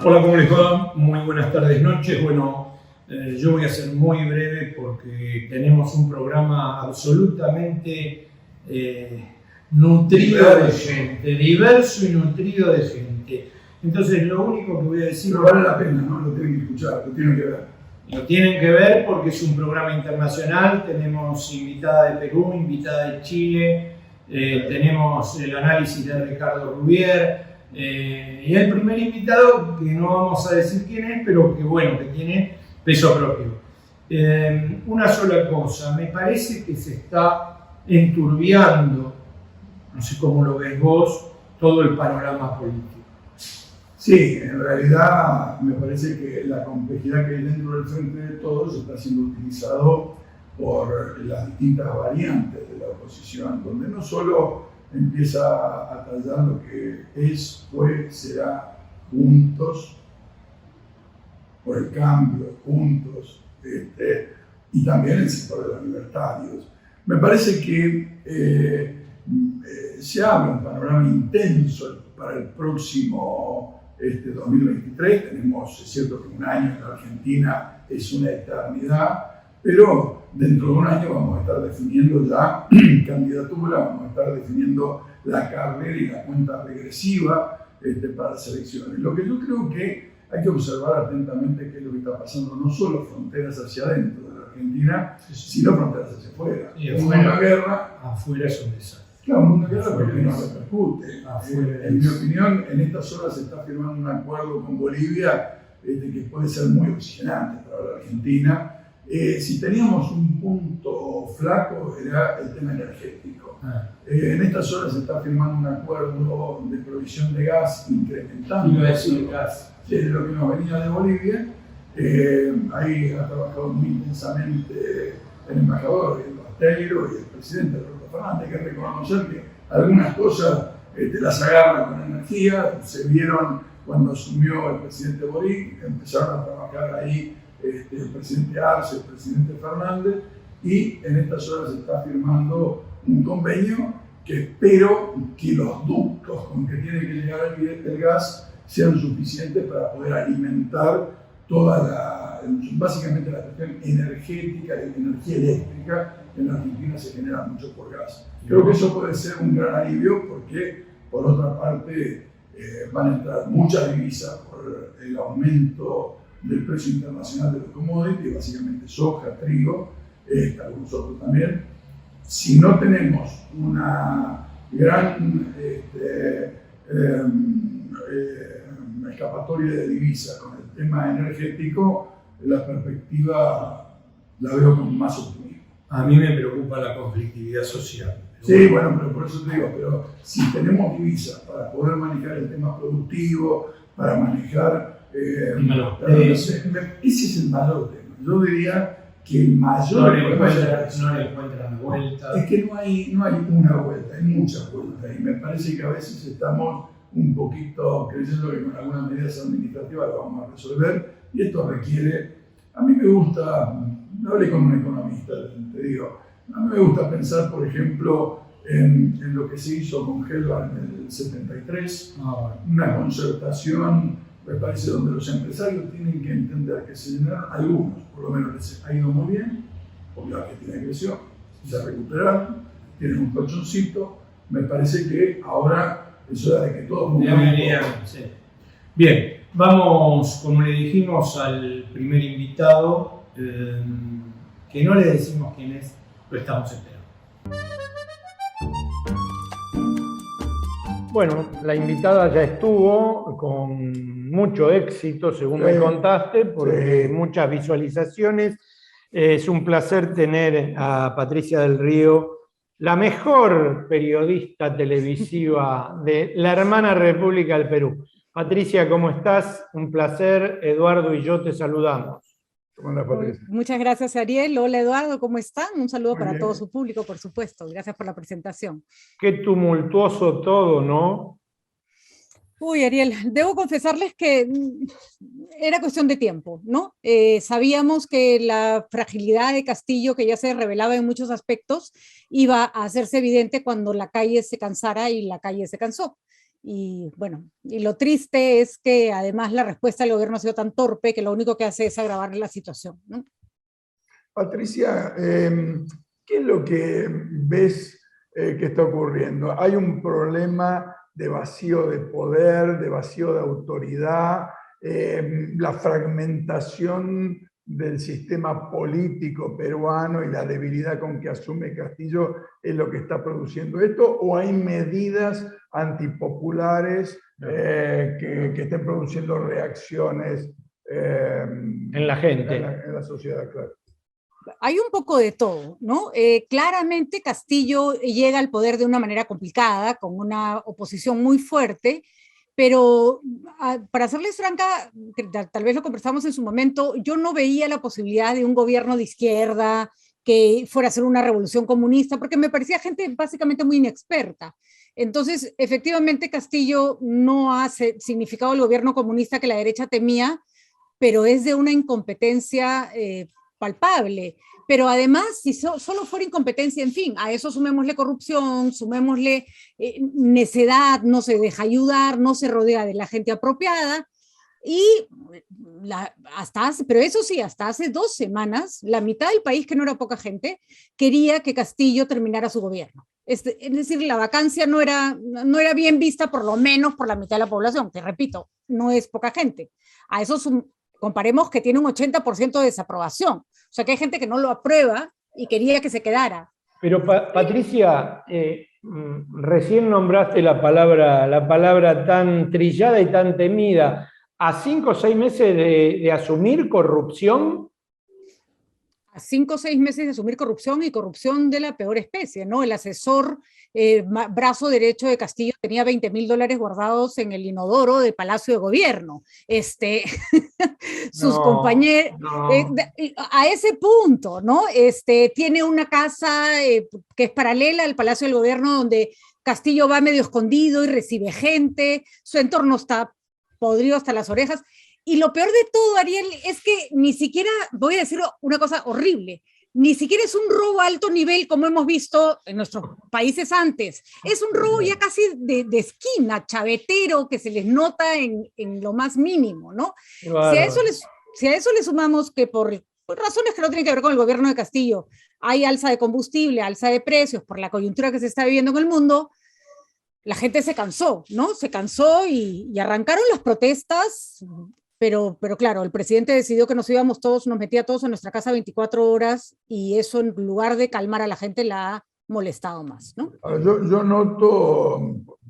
Hola, ¿cómo les va? Muy buenas tardes, noches. Bueno, yo voy a ser muy breve porque tenemos un programa absolutamente nutrido de gente, diverso y nutrido de gente. Entonces, lo único que voy a decir... Pero vale la pena, ¿no? Lo tienen que escuchar, lo tienen que ver. Lo tienen que ver porque es un programa internacional. Tenemos invitada de Perú, invitada de Chile, tenemos el análisis de Ricardo Rubier. Y el primer invitado, que no vamos a decir quién es, pero que bueno, que tiene peso propio. Una sola cosa, me parece que se está enturbiando, no sé cómo lo ves vos, todo el panorama político. Sí, en realidad me parece que la complejidad que hay dentro del Frente de Todos está siendo utilizado por las distintas variantes de la oposición, donde no solo empieza a tallar lo que es, fue, será, juntos, por el cambio, juntos, y también el sector de los libertarios. Me parece que se abre un panorama intenso para el próximo 2023. Tenemos, es cierto que un año en la Argentina es una eternidad, pero dentro de un año vamos a estar definiendo ya candidatura, vamos a estar definiendo la carrera y la cuenta regresiva para las elecciones. Lo que yo creo que hay que observar atentamente qué es lo que está pasando, no solo fronteras hacia adentro de la Argentina, sino fronteras hacia afuera. Y una guerra, afuera es un desastre. Claro, un mundo guerra porque no repercute. En mi opinión, en estas horas se está firmando un acuerdo con Bolivia que puede ser muy oxigenante para la Argentina. Si teníamos un punto flaco era el tema energético. En estas horas se está firmando un acuerdo de provisión de gas incrementando lo que nos venía de Bolivia. Ahí ha trabajado muy intensamente el embajador, el Basteiro y el presidente Alberto Fernández. Hay que reconocer que algunas cosas las agarra con energía. Se vieron cuando asumió el presidente Boric, empezaron a trabajar ahí el presidente Arce, el presidente Fernández, y en estas horas se está firmando un convenio que espero que los ductos con que tiene que llegar el gas sean suficientes para poder alimentar básicamente la cuestión energética y energía eléctrica. En la Argentina se genera mucho por gas. Creo que eso puede ser un gran alivio porque, por otra parte, van a entrar muchas divisas por el aumento del precio internacional de los commodities, básicamente soja, trigo, algunos otros también. Si no tenemos una gran escapatoria de divisas con el tema energético, la perspectiva la veo con más optimismo. A mí me preocupa la conflictividad social. Sí, bueno, pero por eso te digo, pero si tenemos divisas para poder manejar el tema productivo, para manejar... ese es el mayor tema. Yo diría que el mayor... No le encuentran vuelta. Es que no hay una vuelta, hay muchas vueltas. Y me parece que a veces estamos un poquito creyendo que con algunas medidas administrativas lo vamos a resolver. Y esto requiere... A mí me gusta... Hablé con un economista, te digo. A mí me gusta pensar, por ejemplo, en lo que se hizo con Gelbach en el 73, una concertación, me parece, donde los empresarios tienen que entender que se llenaron, algunos, por lo menos les ha ido muy bien, porque la Argentina creció, se recuperaron, tienen un colchoncito. Me parece que ahora es hora de que todos sí. Bien, vamos, como le dijimos al primer invitado, que no le decimos quién es, lo estamos esperando. Bueno, la invitada ya estuvo con mucho éxito, según me contaste, porque muchas visualizaciones. Es un placer tener a Patricia del Río, la mejor periodista televisiva de la hermana República del Perú. Patricia, ¿cómo estás? Un placer. Eduardo y yo te saludamos. Muchas gracias, Ariel. Hola, Eduardo, ¿cómo están? Un saludo para todo su público, por supuesto. Gracias por la presentación. Qué tumultuoso todo, ¿no? Uy, Ariel, debo confesarles que era cuestión de tiempo, ¿no? Sabíamos que la fragilidad de Castillo, que ya se revelaba en muchos aspectos, iba a hacerse evidente cuando la calle se cansara, y la calle se cansó. Y bueno, y lo triste es que además la respuesta del gobierno ha sido tan torpe que lo único que hace es agravar la situación, ¿no? Patricia, ¿qué es lo que ves que está ocurriendo? ¿Hay un problema de vacío de poder, de vacío de autoridad, la fragmentación del sistema político peruano y la debilidad con que asume Castillo es lo que está produciendo esto? ¿O hay medidas antipopulares que estén produciendo reacciones en la gente? En la sociedad, claro? Hay un poco de todo, ¿no? Claramente Castillo llega al poder de una manera complicada, con una oposición muy fuerte, pero para serles franca, tal vez lo conversamos en su momento, yo no veía la posibilidad de un gobierno de izquierda que fuera a hacer una revolución comunista, porque me parecía gente básicamente muy inexperta. Entonces, efectivamente, Castillo no ha significado el gobierno comunista que la derecha temía, pero es de una incompetencia palpable. Pero además, si solo fuera incompetencia, en fin, a eso sumémosle corrupción, sumémosle necedad, no se deja ayudar, no se rodea de la gente apropiada. Y pero eso sí, hasta hace 2 semanas, la mitad del país, que no era poca gente, quería que Castillo terminara su gobierno. Es decir, la vacancia no era bien vista, por lo menos por la mitad de la población, que repito, no es poca gente. A eso comparemos que tiene un 80% de desaprobación. O sea que hay gente que no lo aprueba y quería que se quedara. Pero Patricia, recién nombraste la palabra tan trillada y tan temida. ¿A 5 o 6 meses de asumir corrupción? A 5 o 6 meses de asumir corrupción, y corrupción de la peor especie, ¿no? El asesor brazo derecho de Castillo tenía $20,000 guardados en el inodoro del Palacio de Gobierno. Sus compañeros, a ese punto, ¿no? Tiene una casa que es paralela al Palacio del Gobierno, donde Castillo va medio escondido y recibe gente, su entorno está podrido hasta las orejas. Y lo peor de todo, Ariel, es que ni siquiera, voy a decir una cosa horrible, ni siquiera es un robo a alto nivel como hemos visto en nuestros países antes. Es un robo ya casi de esquina, chavetero, que se les nota en lo más mínimo, ¿no? Claro. Si a eso le sumamos que por razones que no tienen que ver con el gobierno de Castillo, hay alza de combustible, alza de precios, por la coyuntura que se está viviendo en el mundo, la gente se cansó, ¿no? Se cansó y arrancaron las protestas. Pero claro, el presidente decidió que nos íbamos todos, nos metía todos en nuestra casa 24 horas, y eso, en lugar de calmar a la gente, la ha molestado más, ¿no? Yo noto,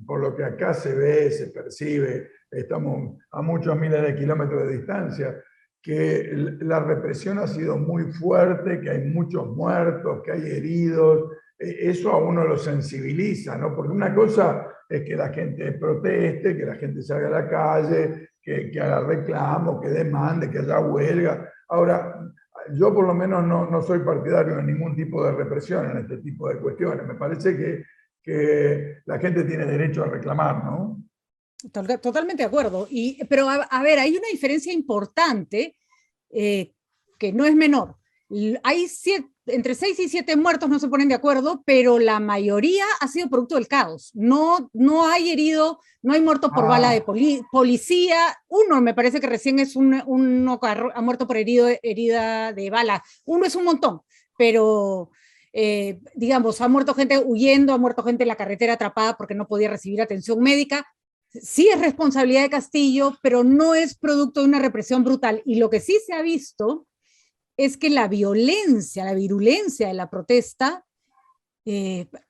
por lo que acá se ve, se percibe, estamos a muchos miles de kilómetros de distancia, que la represión ha sido muy fuerte, que hay muchos muertos, que hay heridos. Eso a uno lo sensibiliza, ¿no? Porque una cosa es que la gente proteste, que la gente salga a la calle, que haga reclamo, que demande, que haya huelga. Ahora, yo por lo menos no soy partidario de ningún tipo de represión en este tipo de cuestiones. Me parece que la gente tiene derecho a reclamar, ¿no? Totalmente de acuerdo. Pero a ver, hay una diferencia importante que no es menor. Hay entre 6 y 7 muertos, no se ponen de acuerdo, pero la mayoría ha sido producto del caos. No hay herido, no hay muerto por bala de policía. Uno me parece que recién es uno ha muerto por herida de bala. Uno es un montón, pero digamos, ha muerto gente huyendo, ha muerto gente en la carretera atrapada porque no podía recibir atención médica. Sí es responsabilidad de Castillo, pero no es producto de una represión brutal. Y lo que sí se ha visto es que la violencia, la virulencia de la protesta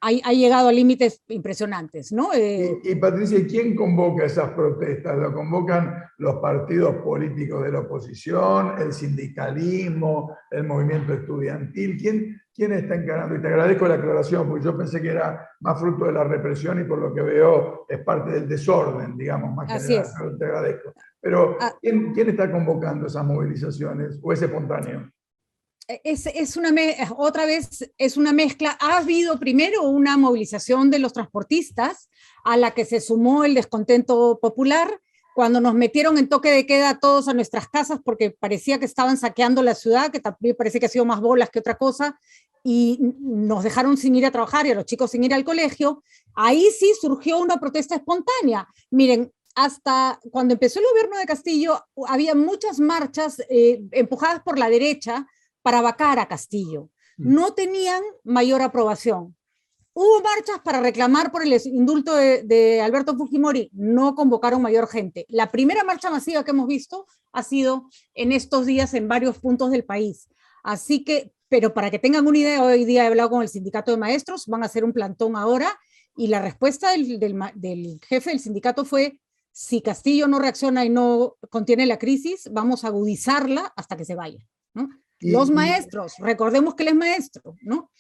ha llegado a límites impresionantes, ¿no? Y Patricia, ¿quién convoca esas protestas? ¿Lo convocan los partidos políticos de la oposición, el sindicalismo, el movimiento estudiantil? ¿Quién está encarando? Y te agradezco la aclaración, porque yo pensé que era más fruto de la represión y por lo que veo es parte del desorden, digamos, más general. Así es. Te agradezco. Pero, ¿quién está convocando esas movilizaciones o es espontáneo? Otra vez es una mezcla. Ha habido primero una movilización de los transportistas, a la que se sumó el descontento popular. Cuando nos metieron en toque de queda todos a nuestras casas porque parecía que estaban saqueando la ciudad, que también parece que ha sido más bolas que otra cosa, y nos dejaron sin ir a trabajar y a los chicos sin ir al colegio, ahí sí surgió una protesta espontánea. Miren, hasta cuando empezó el gobierno de Castillo, había muchas marchas empujadas por la derecha para vacar a Castillo. No tenían mayor aprobación. Hubo marchas para reclamar por el indulto de Alberto Fujimori, no convocaron mayor gente. La primera marcha masiva que hemos visto ha sido en estos días en varios puntos del país. Así que, pero para que tengan una idea, hoy día he hablado con el sindicato de maestros, van a hacer un plantón ahora, y la respuesta del jefe del sindicato fue: si Castillo no reacciona y no contiene la crisis, vamos a agudizarla hasta que se vaya, ¿no? Los maestros, recordemos que él es maestro, ¿no?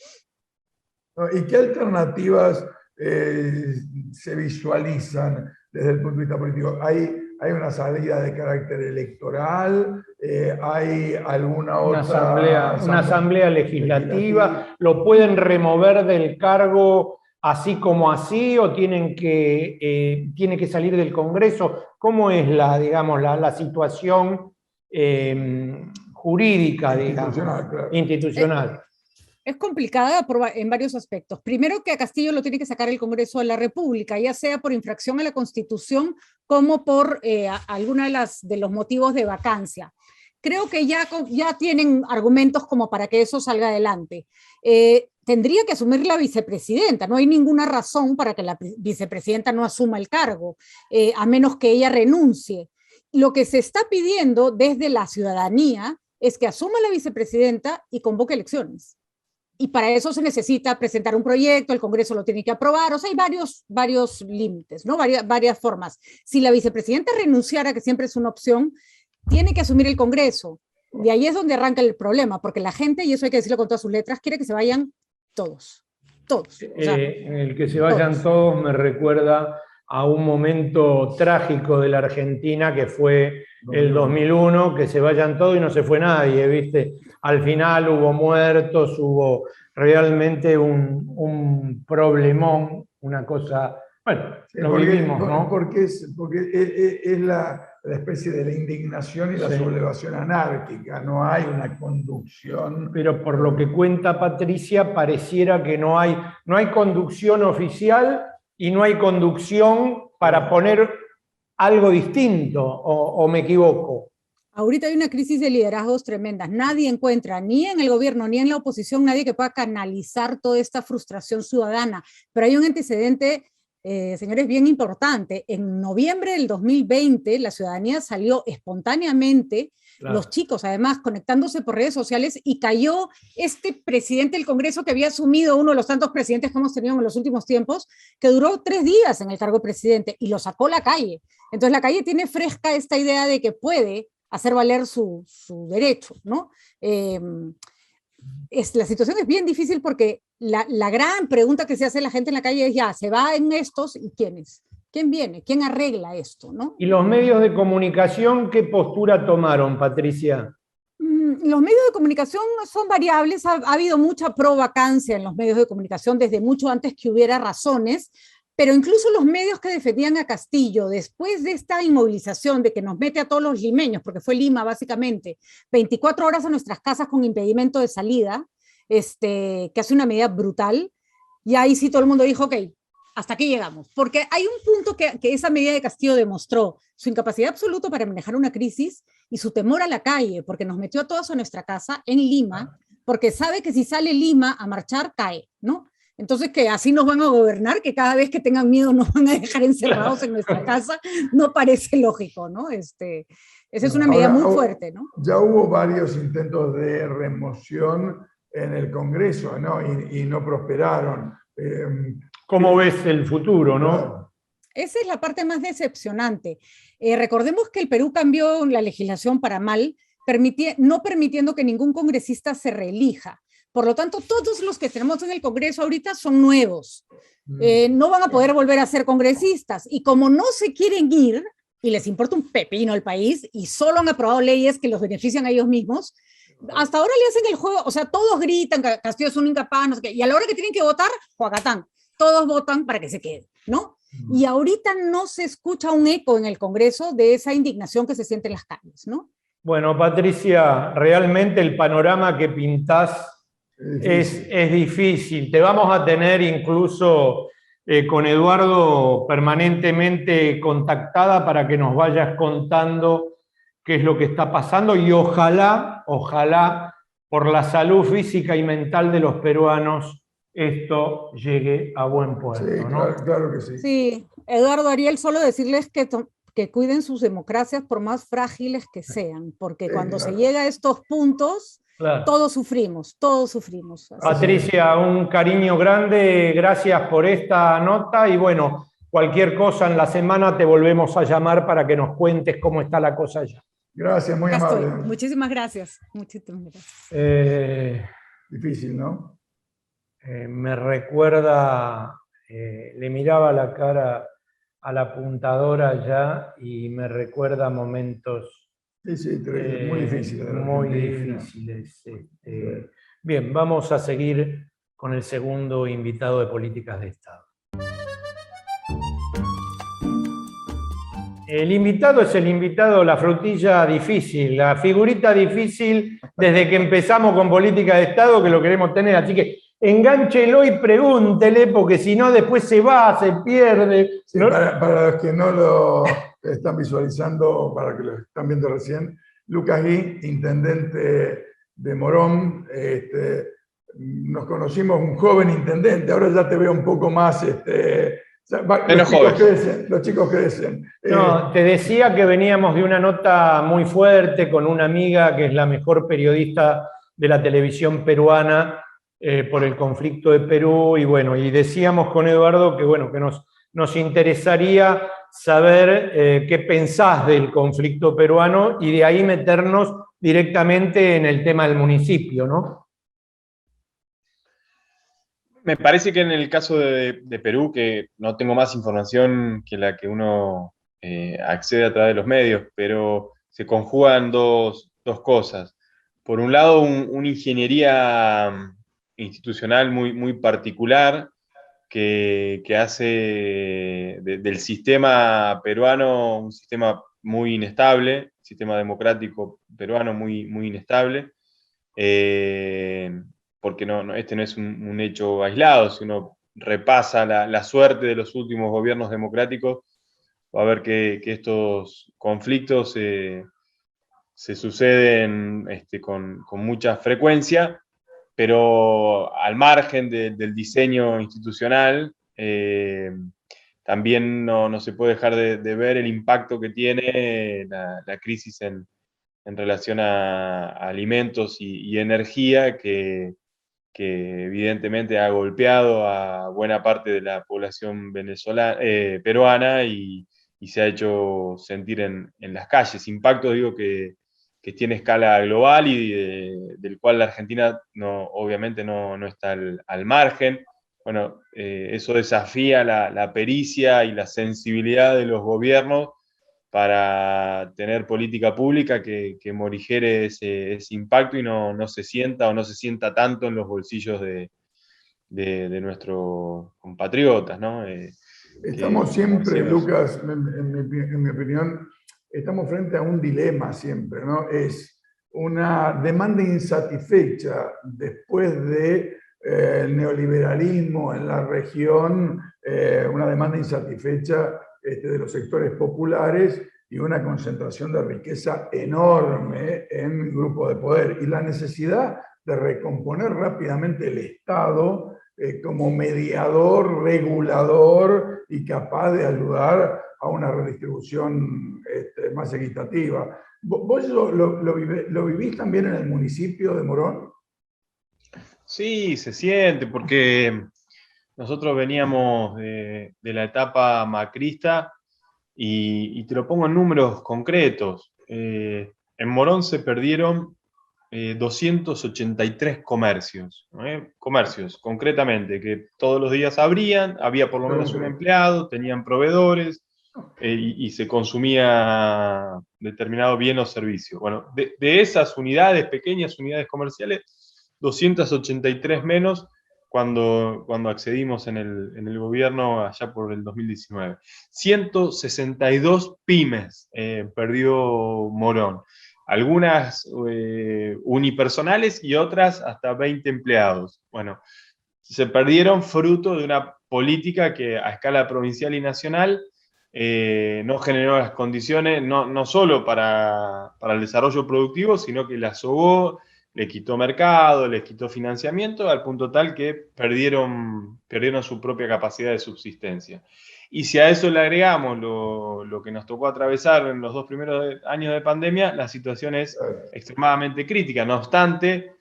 ¿Y qué alternativas se visualizan desde el punto de vista político? ¿Hay una salida de carácter electoral? ¿Hay alguna otra una asamblea legislativa? ¿Lo pueden remover del cargo así como así o tiene que salir del Congreso? ¿Cómo es la situación jurídica, digamos, claro, institucional? Es complicada en varios aspectos. Primero, que a Castillo lo tiene que sacar el Congreso de la República, ya sea por infracción a la Constitución como por alguna de los motivos de vacancia. Creo que ya tienen argumentos como para que eso salga adelante. Tendría que asumir la vicepresidenta. No hay ninguna razón para que la vicepresidenta no asuma el cargo, a menos que ella renuncie. Lo que se está pidiendo desde la ciudadanía es que asuma la vicepresidenta y convoque elecciones. Y para eso se necesita presentar un proyecto, el Congreso lo tiene que aprobar, o sea, hay varios límites, ¿no? Varias formas. Si la vicepresidenta renunciara, que siempre es una opción, tiene que asumir el Congreso. Y ahí es donde arranca el problema, porque la gente, y eso hay que decirlo con todas sus letras, quiere que se vayan todos. O sea, el que se vayan todos me recuerda a un momento trágico de la Argentina que fue el 2001, que se vayan todos y no se fue nadie, ¿viste? Al final hubo muertos, hubo realmente un problemón, una cosa, bueno, lo vivimos, ¿no? Porque es la especie de la indignación y la sublevación anárquica, no hay una conducción. Pero por lo que cuenta Patricia, pareciera que no hay conducción oficial y no hay conducción para poner algo distinto, o me equivoco. Ahorita hay una crisis de liderazgos tremendas. Nadie encuentra, ni en el gobierno, ni en la oposición, nadie que pueda canalizar toda esta frustración ciudadana. Pero hay un antecedente, señores, bien importante. En noviembre del 2020, la ciudadanía salió espontáneamente, claro, los chicos, además, conectándose por redes sociales, y cayó este presidente del Congreso que había asumido, uno de los tantos presidentes que hemos tenido en los últimos tiempos, que duró 3 días en el cargo de presidente, y lo sacó a la calle. Entonces la calle tiene fresca esta idea de que puede hacer valer su derecho, ¿no? La situación es bien difícil porque la gran pregunta que se hace la gente en la calle es: ya, ¿se va en estos? ¿Y quiénes? ¿Quién viene? ¿Quién arregla esto? ¿No? ¿Y los medios de comunicación qué postura tomaron, Patricia? Los medios de comunicación son variables. Ha habido mucha pro-vacancia en los medios de comunicación desde mucho antes que hubiera razones. Pero incluso los medios que defendían a Castillo, después de esta inmovilización de que nos mete a todos los limeños, porque fue Lima básicamente, 24 horas a nuestras casas con impedimento de salida, que hace una medida brutal, y ahí sí todo el mundo dijo: ok, hasta aquí llegamos. Porque hay un punto que esa medida de Castillo demostró: su incapacidad absoluta para manejar una crisis y su temor a la calle, porque nos metió a todos a nuestra casa en Lima, porque sabe que si sale Lima a marchar, cae, ¿no? Entonces, que así nos van a gobernar, que cada vez que tengan miedo nos van a dejar encerrados en nuestra casa, no parece lógico, ¿no? Esa es una medida muy fuerte, ¿no? Ya hubo varios intentos de remoción en el Congreso, ¿no? Y no prosperaron. ¿Cómo ves el futuro, no? Esa es la parte más decepcionante. Recordemos que el Perú cambió la legislación para mal, no permitiendo que ningún congresista se reelija. Por lo tanto, todos los que tenemos en el Congreso ahorita son nuevos. No van a poder volver a ser congresistas. Y como no se quieren ir, y les importa un pepino el país, y solo han aprobado leyes que los benefician a ellos mismos, hasta ahora le hacen el juego. O sea, todos gritan que Castillo es un incapaz, no sé qué, y a la hora que tienen que votar, Juacatán, todos votan para que se quede, ¿no? Y ahorita no se escucha un eco en el Congreso de esa indignación que se siente en las calles, ¿no? Bueno, Patricia, realmente el panorama que pintás Es difícil. Te vamos a tener incluso con Eduardo permanentemente contactada para que nos vayas contando qué es lo que está pasando y ojalá por la salud física y mental de los peruanos esto llegue a buen puerto, sí, ¿no? Claro que sí. Sí, Eduardo, Ariel, solo decirles que cuiden sus democracias por más frágiles que sean, porque cuando se llega a estos puntos, claro, todos sufrimos. Así. Patricia, un cariño grande, gracias por esta nota y bueno, cualquier cosa en la semana te volvemos a llamar para que nos cuentes cómo está la cosa allá. Gracias, muy amable. Muchísimas gracias. Muchísimas gracias. Difícil, ¿no? Me recuerda, le miraba la cara a la apuntadora ya y me recuerda momentos muy difíciles. Muy difíciles. Bien, vamos a seguir con el segundo invitado de Políticas de Estado. El invitado es el invitado, la frutilla difícil, la figurita difícil desde que empezamos con Política de Estado, que lo queremos tener. Así que engánchelo y pregúntele, porque si no después se va, se pierde. Sí, ¿No? para los que no lo están visualizando, para que lo están viendo recién, Lucas Gui, intendente de Morón, nos conocimos un joven intendente, ahora ya te veo un poco más... los chicos crecen. No, te decía que veníamos de una nota muy fuerte con una amiga que es la mejor periodista de la televisión peruana por el conflicto de Perú, y bueno, y decíamos con Eduardo que bueno, que nos interesaría saber qué pensás del conflicto peruano y de ahí meternos directamente en el tema del municipio, ¿no? Me parece que en el caso de Perú, que no tengo más información que la que uno accede a través de los medios, pero se conjugan dos cosas. Por un lado, una ingeniería institucional muy particular que hace del sistema peruano un sistema muy inestable, sistema democrático peruano muy inestable. Porque este no es un hecho aislado. Si uno repasa la suerte de los últimos gobiernos democráticos, va a ver que estos conflictos se suceden con mucha frecuencia, pero al margen del diseño institucional, también no se puede dejar de ver el impacto que tiene la crisis en relación a alimentos y energía que evidentemente ha golpeado a buena parte de la población peruana y se ha hecho sentir en las calles. Impacto, digo, que tiene escala global y del cual la Argentina obviamente no está al margen. Bueno, eso desafía la pericia y la sensibilidad de los gobiernos para tener política pública que morigere ese impacto y no se sienta o no se sienta tanto en los bolsillos de nuestros compatriotas, ¿no? Estamos siempre, Lucas, en mi opinión, estamos frente a un dilema siempre, ¿no? Es una demanda insatisfecha después de el neoliberalismo en la región, una demanda insatisfecha de los sectores populares y una concentración de riqueza enorme en grupos de poder. Y la necesidad de recomponer rápidamente el Estado como mediador, regulador y capaz de ayudar a una redistribución más equitativa. ¿Vos lo vivís también en el municipio de Morón? Sí, se siente, porque nosotros veníamos de la etapa macrista y te lo pongo en números concretos. En Morón se perdieron 283 comercios, comercios concretamente, que todos los días abrían, había por lo menos un empleado, tenían proveedores y se consumía determinado bien o servicio. Bueno, de esas unidades, pequeñas unidades comerciales, 283 menos cuando accedimos en el gobierno allá por el 2019. 162 pymes perdió Morón. algunas unipersonales y otras hasta 20 empleados. Bueno, se perdieron fruto de una política que a escala provincial y nacional no generó las condiciones, no solo para el desarrollo productivo, sino que la ahogó, le quitó mercado, les quitó financiamiento, al punto tal que perdieron su propia capacidad de subsistencia. Y si a eso le agregamos lo que nos tocó atravesar en los 2 primeros años de pandemia, la situación es extremadamente crítica. No obstante,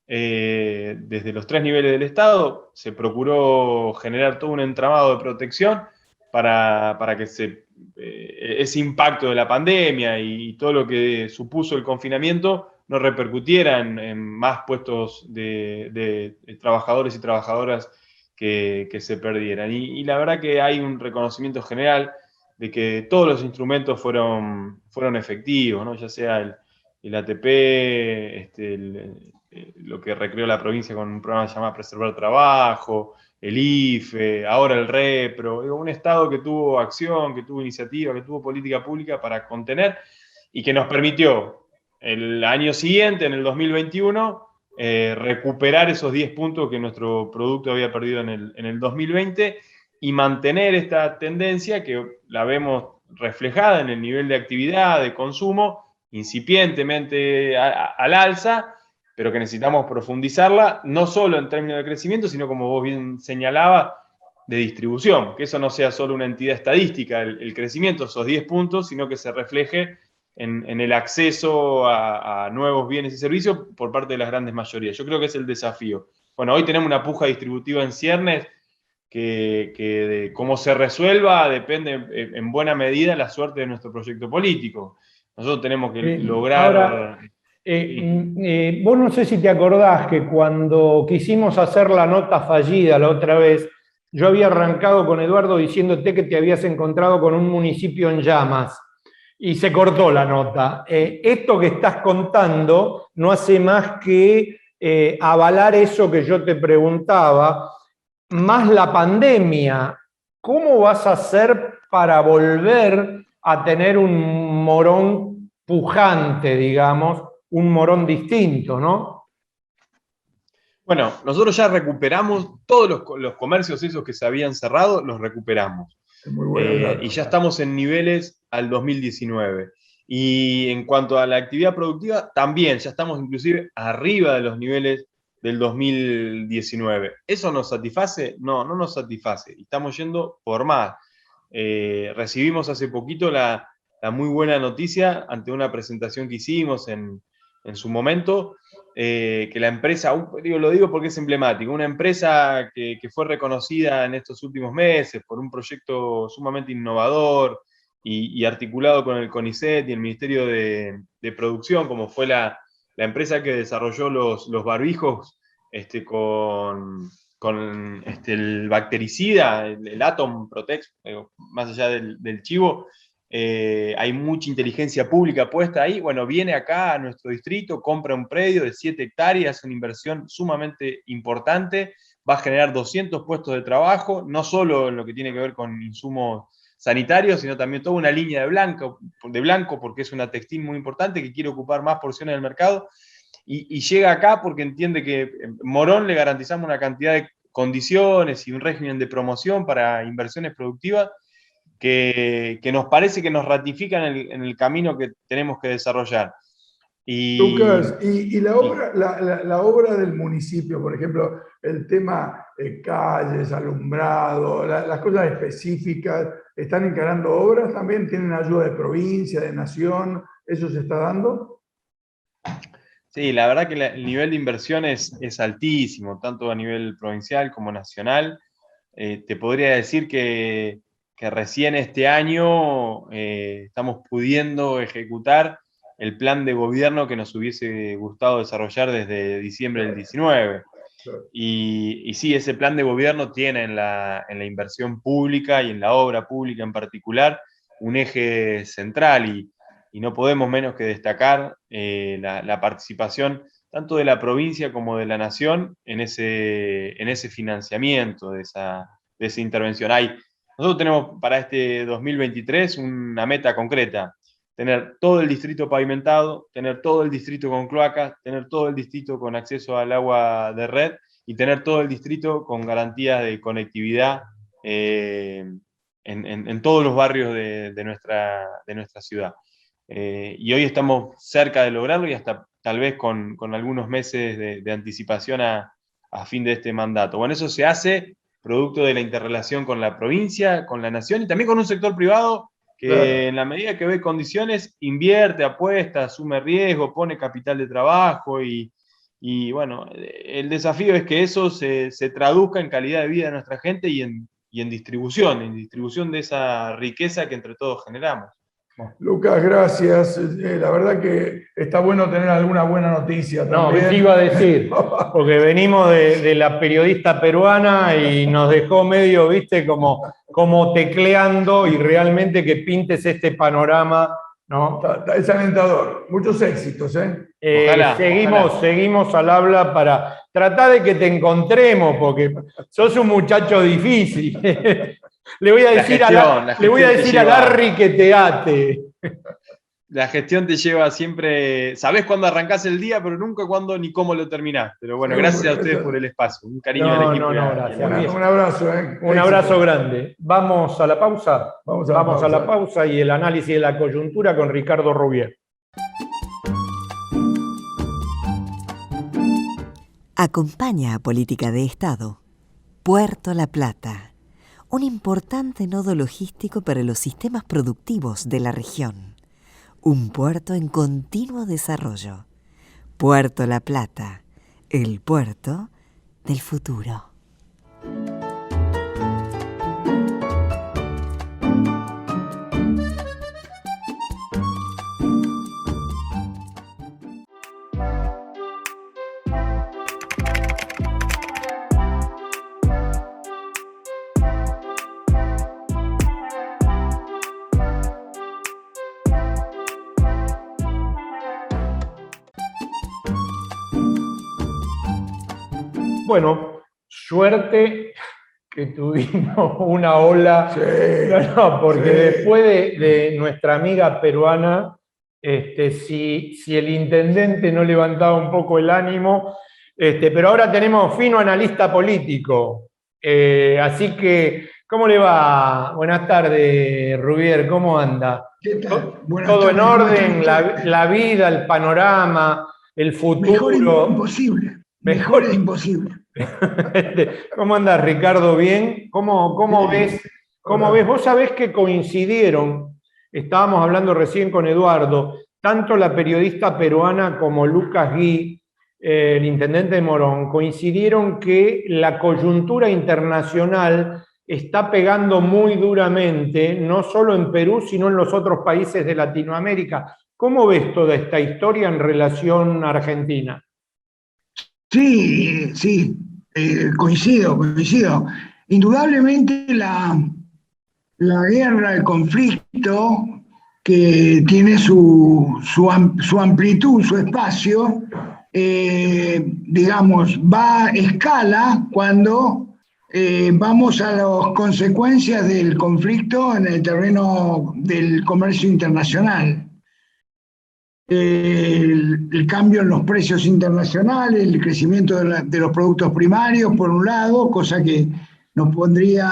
desde los 3 niveles del Estado se procuró generar todo un entramado de protección para que ese impacto de la pandemia y todo lo que supuso el confinamiento no repercutiera en más puestos de trabajadores y trabajadoras que se perdieran. Y la verdad que hay un reconocimiento general de que todos los instrumentos fueron efectivos, ¿no? Ya sea el ATP, lo que recreó la provincia con un programa llamado Preservar Trabajo, el IFE, ahora el REPRO, un Estado que tuvo acción, que tuvo iniciativa, que tuvo política pública para contener y que nos permitió el año siguiente, en el 2021, recuperar esos 10 puntos que nuestro producto había perdido en el 2020 y mantener esta tendencia que la vemos reflejada en el nivel de actividad, de consumo, incipientemente al alza, pero que necesitamos profundizarla, no solo en términos de crecimiento, sino, como vos bien señalabas, de distribución, que eso no sea solo una entidad estadística, el crecimiento, esos 10 puntos, sino que se refleje en el acceso a nuevos bienes y servicios por parte de las grandes mayorías. Yo creo que es el desafío. Bueno, hoy tenemos una puja distributiva en ciernes que de cómo se resuelva depende en buena medida la suerte de nuestro proyecto político. Nosotros tenemos que lograr... Ahora, vos no sé si te acordás que cuando quisimos hacer la nota fallida la otra vez, yo había arrancado con Eduardo diciéndote que te habías encontrado con un municipio en llamas y se cortó la nota. Esto que estás contando no hace más que avalar eso que yo te preguntaba, más la pandemia. ¿Cómo vas a hacer para volver a tener un Morón pujante, digamos, un Morón distinto, ¿no? Bueno, nosotros ya recuperamos todos los comercios esos que se habían cerrado, los recuperamos. Muy bueno, y ya estamos en niveles al 2019. Y en cuanto a la actividad productiva, también ya estamos inclusive arriba de los niveles del 2019. ¿Eso nos satisface? No, no nos satisface. Estamos yendo por más. Recibimos hace poquito la muy buena noticia ante una presentación que hicimos en su momento, que la empresa, lo digo porque es emblemático, una empresa que fue reconocida en estos últimos meses por un proyecto sumamente innovador y articulado con el CONICET y el Ministerio de Producción, como fue la empresa que desarrolló los barbijos con el bactericida, el Atom Protect, más allá del chivo. Hay mucha inteligencia pública puesta ahí. Bueno, viene acá a nuestro distrito, compra un predio de 7 hectáreas, una inversión sumamente importante, va a generar 200 puestos de trabajo, no solo en lo que tiene que ver con insumos sanitarios, sino también toda una línea de blanco, porque es una textil muy importante que quiere ocupar más porciones del mercado, y llega acá porque entiende que en Morón le garantizamos una cantidad de condiciones y un régimen de promoción para inversiones productivas que nos parece que nos ratifican en el camino que tenemos que desarrollar. Lucas, y la obra del municipio, por ejemplo, el tema calles, alumbrado, las cosas específicas, ¿están encarando obras también? ¿Tienen ayuda de provincia, de nación? ¿Eso se está dando? Sí, la verdad que el nivel de inversión es altísimo, tanto a nivel provincial como nacional. Te podría decir que recién este año estamos pudiendo ejecutar el plan de gobierno que nos hubiese gustado desarrollar desde diciembre del 19. Y sí, ese plan de gobierno tiene en la inversión pública y en la obra pública en particular un eje central, y no podemos menos que destacar la participación tanto de la provincia como de la nación en ese financiamiento de esa intervención. Nosotros tenemos para este 2023 una meta concreta. tener todo el distrito pavimentado, tener todo el distrito con cloacas, tener todo el distrito con acceso al agua de red y tener todo el distrito con garantías de conectividad en todos los barrios de nuestra ciudad. Y hoy estamos cerca de lograrlo y hasta tal vez con algunos meses de anticipación a fin de este mandato. Bueno, eso se hace producto de la interrelación con la provincia, con la nación y también con un sector privado que claro, en la medida que ve condiciones invierte, apuesta, asume riesgo, pone capital de trabajo y bueno, el desafío es que eso se traduzca en calidad de vida de nuestra gente y en distribución de esa riqueza que entre todos generamos. Lucas, gracias. La verdad que está bueno tener alguna buena noticia también. No, te iba a decir, porque venimos de la periodista peruana y nos dejó medio, viste, como tecleando y realmente que pintes este panorama, ¿no? Es alentador. Muchos éxitos, ¿eh? Ojalá. Seguimos al habla para tratar de que te encontremos, porque sos un muchacho difícil. Le voy a decir a Larry que te ate. La gestión te lleva siempre, sabés cuándo arrancás el día, pero nunca cuándo ni cómo lo terminás. Pero bueno, gracias a ustedes por el espacio. Un cariño al equipo. Gracias. Un abrazo. Un abrazo grande. Vamos a la pausa. Vamos a la pausa y el análisis de la coyuntura con Ricardo Rubier. Acompaña a Política de Estado Puerto La Plata, un importante nodo logístico para los sistemas productivos de la región. Un puerto en continuo desarrollo. Puerto La Plata, el puerto del futuro. Bueno, suerte que tuvimos una ola, sí, porque sí, después de nuestra amiga peruana, si el intendente no levantaba un poco el ánimo, pero ahora tenemos fino analista político, así que, ¿cómo le va? Buenas tardes, Rubier, ¿cómo anda? ¿Qué tal? ¿Todo en orden? La vida, el panorama, el futuro. Mejor imposible. Mejor es imposible. ¿Cómo andas, Ricardo? ¿Bien? ¿Cómo ves? Vos sabés que coincidieron, estábamos hablando recién con Eduardo, tanto la periodista peruana como Lucas Gui, el intendente de Morón, coincidieron que la coyuntura internacional está pegando muy duramente, no solo en Perú, sino en los otros países de Latinoamérica. ¿Cómo ves toda esta historia en relación a Argentina? Sí, coincido. Indudablemente la guerra, el conflicto, que tiene su amplitud, su espacio, digamos, va a escala cuando vamos a las consecuencias del conflicto en el terreno del comercio internacional. El cambio en los precios internacionales, el crecimiento de los productos primarios, por un lado, cosa que nos pondría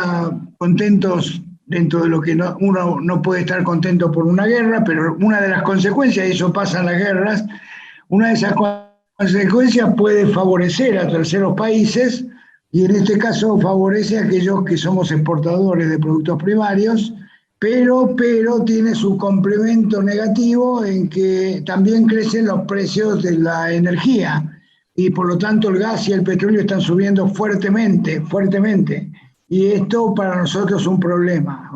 contentos dentro de lo que uno no puede estar contento por una guerra, pero una de las consecuencias, y eso pasa en las guerras, una de esas consecuencias puede favorecer a terceros países, y en este caso favorece a aquellos que somos exportadores de productos primarios, pero tiene su complemento negativo en que también crecen los precios de la energía y por lo tanto el gas y el petróleo están subiendo fuertemente. Y esto para nosotros es un problema.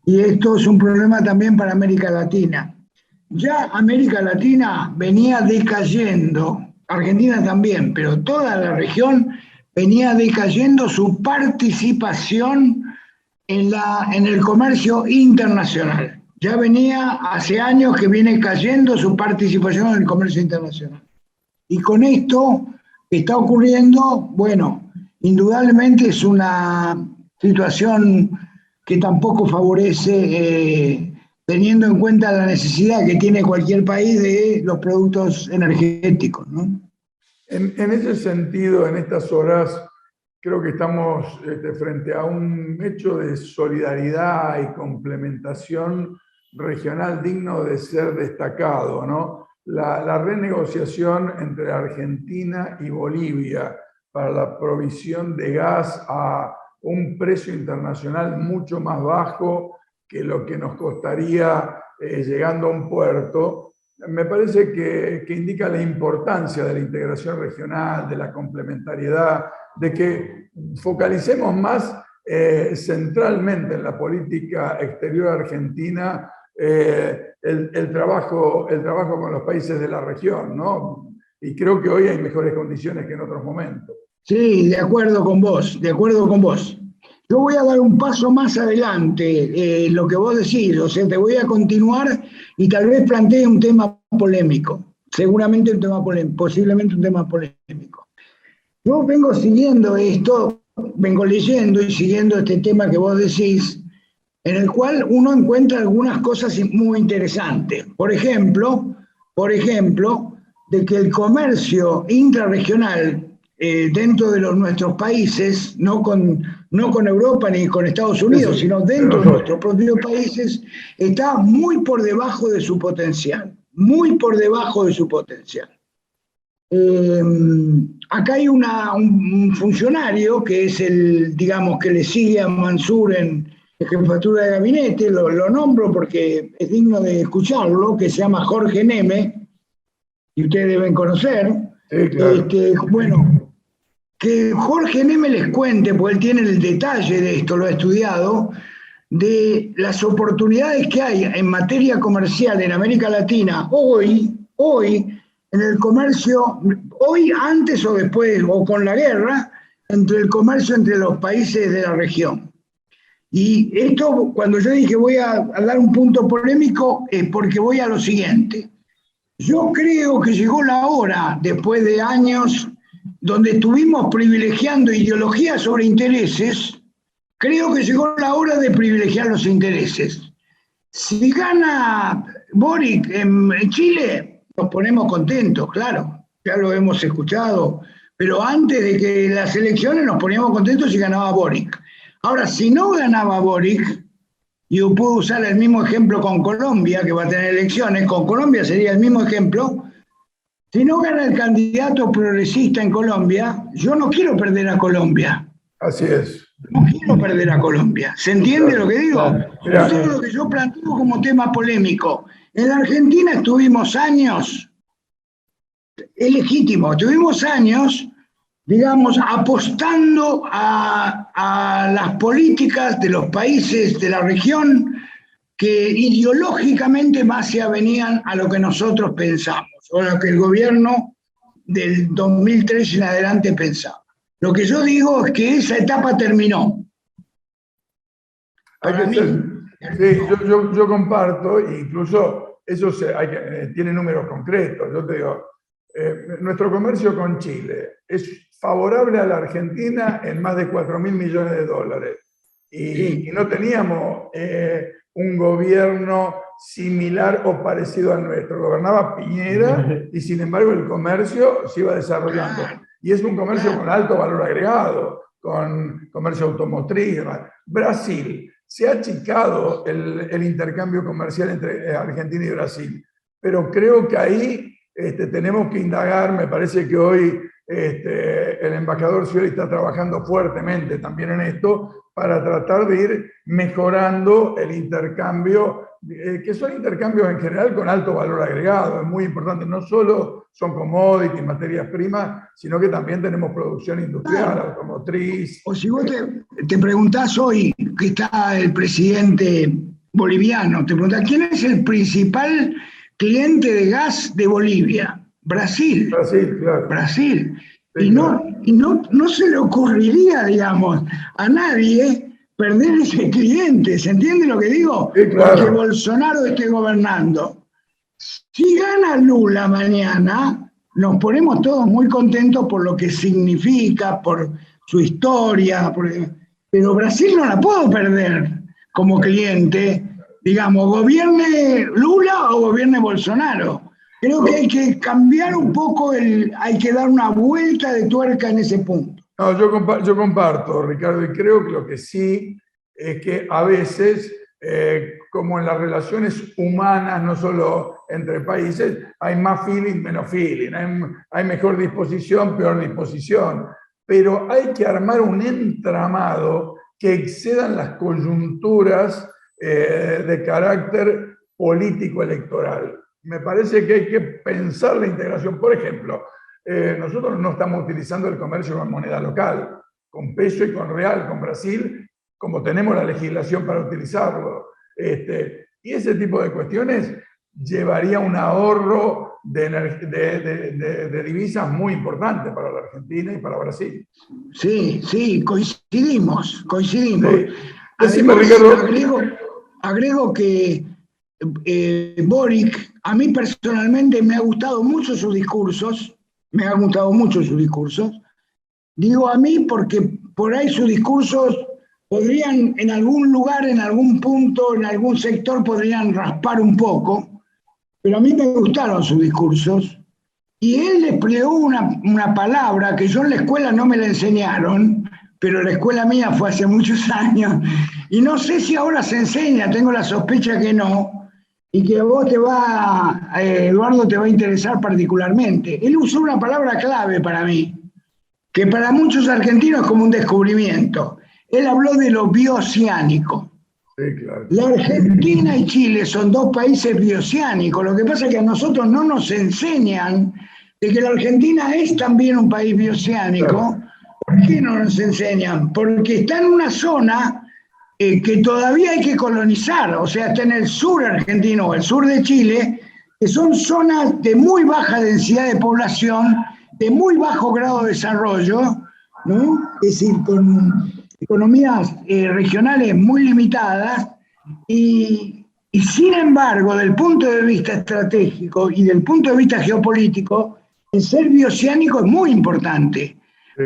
Y esto es un problema también para América Latina. Ya América Latina venía decayendo, Argentina también, pero toda la región venía decayendo su participación en el comercio internacional. Ya venía hace años que viene cayendo su participación en el comercio internacional. Y con esto que está ocurriendo, bueno, indudablemente es una situación que tampoco favorece teniendo en cuenta la necesidad que tiene cualquier país de los productos energéticos, ¿no? En ese sentido, en estas horas, creo que estamos frente a un hecho de solidaridad y complementación regional digno de ser destacado, ¿no? La renegociación entre Argentina y Bolivia para la provisión de gas a un precio internacional mucho más bajo que lo que nos costaría llegando a un puerto, me parece que indica la importancia de la integración regional, de la complementariedad, de que focalicemos más centralmente en la política exterior argentina el trabajo con los países de la región, ¿no? Y creo que hoy hay mejores condiciones que en otros momentos. Sí, de acuerdo con vos, de acuerdo con vos. Yo voy a dar un paso más adelante, lo que vos decís, o sea, te voy a continuar y tal vez plantee un tema polémico, seguramente un tema polémico, posiblemente un tema polémico. Yo vengo siguiendo esto, vengo leyendo y siguiendo este tema que vos decís, en el cual uno encuentra algunas cosas muy interesantes. Por ejemplo, de que el comercio intrarregional dentro de nuestros países, no con Europa ni con Estados Unidos, sino dentro de nuestros propios países, está muy por debajo de su potencial, muy por debajo de su potencial. Acá hay un funcionario que es digamos, que le sigue a Mansur en jefatura de gabinete, lo nombro porque es digno de escucharlo, que se llama Jorge Neme, y ustedes deben conocer. Sí, claro. Bueno, que Jorge Neme les cuente, porque él tiene el detalle de esto, lo ha estudiado, de las oportunidades que hay en materia comercial en América Latina hoy, en el comercio, hoy, antes o después, o con la guerra, entre el comercio entre los países de la región. Y esto, cuando yo dije voy a dar un punto polémico, es porque voy a lo siguiente. Yo creo que llegó la hora, después de años donde estuvimos privilegiando ideologías sobre intereses, creo que llegó la hora de privilegiar los intereses. Si gana Boric en Chile, nos ponemos contentos, claro, ya lo hemos escuchado, pero antes de que las elecciones nos poníamos contentos si ganaba Boric. Ahora, si no ganaba Boric, yo puedo usar el mismo ejemplo con Colombia, que va a tener elecciones, con Colombia sería el mismo ejemplo. Si no gana el candidato progresista en Colombia, yo no quiero perder a Colombia. Así es. No quiero perder a Colombia. ¿Se entiende lo que digo? Eso es lo que yo planteo como tema polémico. En la Argentina estuvimos años, es legítimo, estuvimos años, digamos, apostando a las políticas de los países de la región que ideológicamente más se avenían a lo que nosotros pensamos, o lo que el gobierno del 2003 en adelante pensaba. Lo que yo digo es que esa etapa terminó. Sí, yo comparto, e incluso eso tiene números concretos. Yo te digo, nuestro comercio con Chile es favorable a la Argentina en más de 4.000 millones de dólares. Y no teníamos un gobierno similar o parecido al nuestro. Gobernaba Piñera y sin embargo el comercio se iba desarrollando. Y es un comercio con alto valor agregado, con comercio automotriz. Brasil, se ha achicado el intercambio comercial entre Argentina y Brasil, pero creo que ahí tenemos que indagar. Me parece que hoy el embajador Scioli está trabajando fuertemente también en esto para tratar de ir mejorando el intercambio, que son intercambios en general con alto valor agregado. Es muy importante, no solo son commodities, materias primas, sino que también tenemos producción industrial, automotriz. O si vos te preguntás hoy, que está el presidente boliviano, te preguntás, ¿quién es el principal cliente de gas de Bolivia? Brasil. Brasil, claro. Brasil. Sí, y no se le ocurriría, digamos, a nadie perder ese cliente. ¿Se entiende lo que digo? Sí, claro. Porque Bolsonaro esté gobernando. Si gana Lula mañana, nos ponemos todos muy contentos por lo que significa, por su historia, pero Brasil no la puedo perder como cliente, digamos, gobierne Lula o gobierne Bolsonaro. Creo que hay que cambiar un poco, hay que dar una vuelta de tuerca en ese punto. No, yo comparto, Ricardo, y creo que lo que sí es que a veces, como en las relaciones humanas, no solo entre países, hay más feeling, menos feeling, hay mejor disposición, peor disposición, pero hay que armar un entramado que excedan las coyunturas de carácter político-electoral. Me parece que hay que pensar la integración. Por ejemplo, nosotros no estamos utilizando el comercio con moneda local, con peso y con real, con Brasil, como tenemos la legislación para utilizarlo. Y ese tipo de cuestiones llevaría un ahorro de divisas muy importante para la Argentina y para Brasil. Sí, coincidimos. Sí. Decime, Ricardo. Agrego que Boric, a mí personalmente me ha gustado mucho sus discursos, Digo a mí porque por ahí sus discursos podrían en algún lugar, en algún punto, en algún sector podrían raspar un poco, pero a mí me gustaron sus discursos y él desplegó una palabra que yo en la escuela no me la enseñaron, pero la escuela mía fue hace muchos años y no sé si ahora se enseña, tengo la sospecha que no, y que a vos Eduardo, te va a interesar particularmente. Él usó una palabra clave para mí, que para muchos argentinos es como un descubrimiento. Él habló de lo bioceánico. Sí, claro. La Argentina y Chile son dos países bioceánicos. Lo que pasa es que a nosotros no nos enseñan de que la Argentina es también un país bioceánico. Claro. ¿Por qué no nos enseñan? Porque está en una zona que todavía hay que colonizar, o sea, está en el sur argentino o el sur de Chile, que son zonas de muy baja densidad de población, de muy bajo grado de desarrollo, ¿no? Es decir, con economías regionales muy limitadas, y sin embargo, del punto de vista estratégico y del punto de vista geopolítico, el ser bioceánico es muy importante.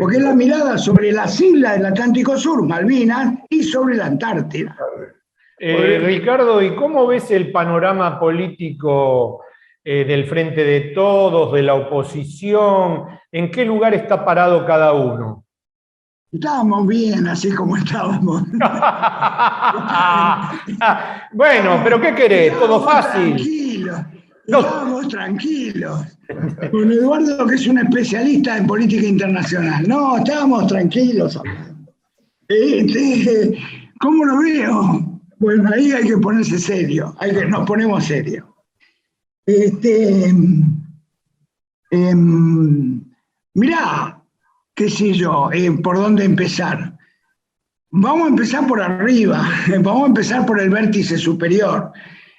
Porque es la mirada sobre las islas del Atlántico Sur, Malvinas, y sobre la Antártida. Ricardo, ¿y cómo ves el panorama político del Frente de Todos, de la oposición? ¿En qué lugar está parado cada uno? Estábamos bien, así como estábamos. Bueno, pero ¿qué querés? ¿Todo fácil? Estábamos tranquilos. Con Eduardo, que es un especialista en política internacional. No, estábamos tranquilos hablando. ¿Cómo lo veo? Bueno, ahí hay que ponerse serio. Nos ponemos serios. Mirá, qué sé yo, por dónde empezar. Vamos a empezar por arriba. Vamos a empezar por el vértice superior.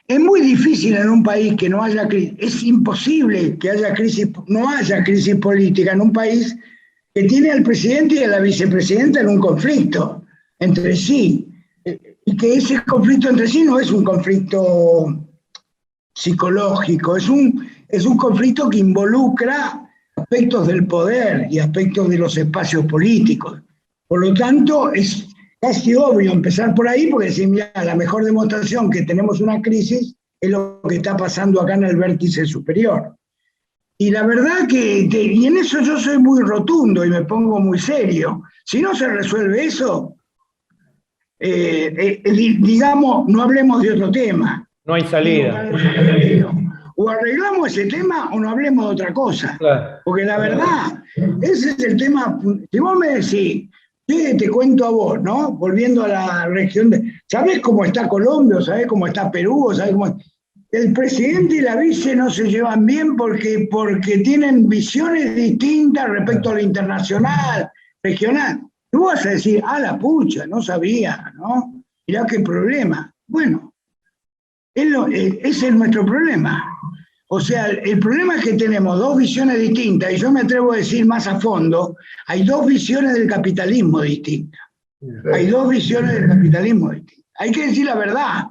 Es muy difícil en un país que no haya crisis, es imposible que no haya crisis política en un país que tiene al presidente y a la vicepresidenta en un conflicto entre sí, y que ese conflicto entre sí no es un conflicto psicológico, es un conflicto que involucra aspectos del poder y aspectos de los espacios políticos. Por lo tanto, es casi obvio empezar por ahí, porque decir, mira, la mejor demostración que tenemos una crisis es lo que está pasando acá en el vértice superior. Y la verdad y en eso yo soy muy rotundo y me pongo muy serio. Si no se resuelve eso, digamos, no hablemos de otro tema. No hay salida. O arreglamos ese tema o no hablemos de otra cosa. Claro. Porque la verdad, ese es el tema. Si vos me decís, te cuento a vos, ¿no? Volviendo a la región ¿sabés cómo está Colombia? ¿Sabés cómo está Perú? ¿Sabés cómo? El presidente y la vice no se llevan bien porque tienen visiones distintas respecto a lo internacional, regional. Y vos vas a decir, la pucha, no sabía, ¿no? Mirá qué problema. Bueno, ese es nuestro problema. O sea, el problema es que tenemos dos visiones distintas, y yo me atrevo a decir más a fondo, hay dos visiones del capitalismo distintas. Hay dos visiones del capitalismo distintas. Hay que decir la verdad.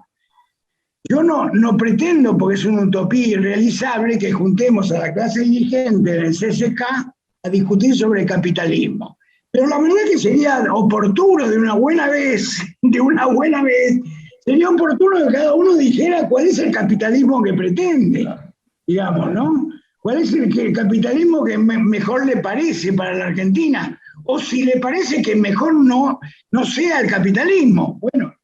Yo no pretendo, porque es una utopía irrealizable, que juntemos a la clase dirigente del CCK a discutir sobre el capitalismo. Pero la verdad es que sería oportuno de una buena vez, sería oportuno que cada uno dijera cuál es el capitalismo que pretende, digamos, ¿no? ¿Cuál es el capitalismo que mejor le parece para la Argentina? O si le parece que mejor no sea el capitalismo. Bueno,